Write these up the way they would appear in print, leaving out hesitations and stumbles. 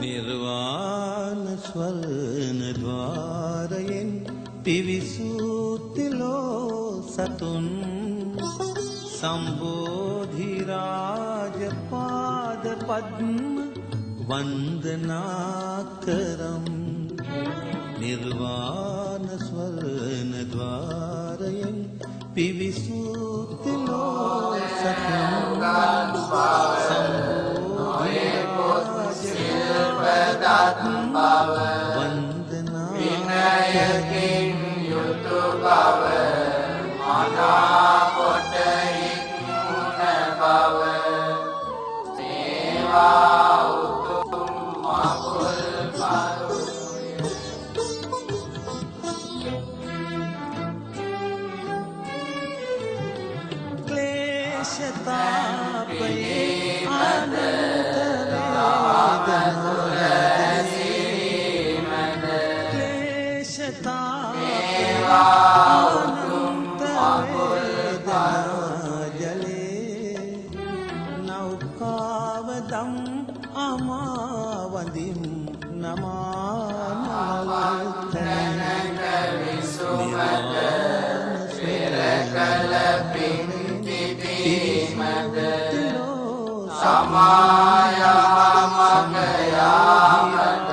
निर्वाण स्वर्ण द्वारයෙන් පිවිසූතිලෝ සතුන් සම්බෝධි රාජ පාද පද්ම වන්දනා කරම් निर्वाण स्वर्ण द्वारයෙන් පිවිසූතිලෝ සතුන් සම්බෝධි වන්දනා විනයකින් යුතු බව මනාකොට ඉක්මුණ බව මේවා උතුම් මඟුල් මරුයි ක්ලේශතාපයේ අනන්ත නෞකාවදම් අමාවදිම් නමානවතනක විසුමද පෙරකල පින්තිදීමද සමායාමගයාමද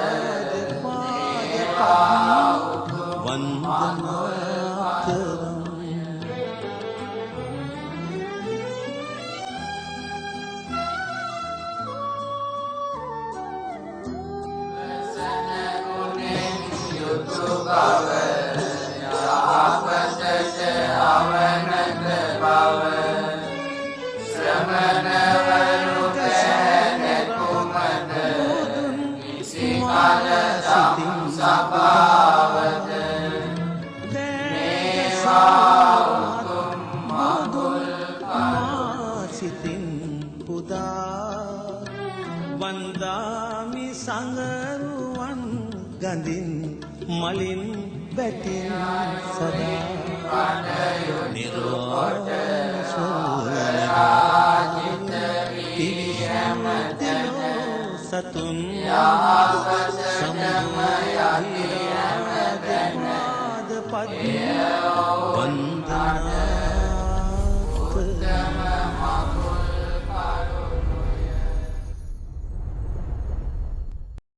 වන්දනා බව යාපතට අවනත බව ශ්‍රමණවරු කැනෙකුමද කිසි කල සම්සභාවද මේවා උතුම් මඟුල් සිතින් පුදා වන්දාමි සංගරුවන් ගඳින් මලින් බැටින් සදා නිර්වාණ ස්වර්ණාජිත පිවිසූතිලෝ සතුන් සම්බෝධි පාද පද්ම වන්දනා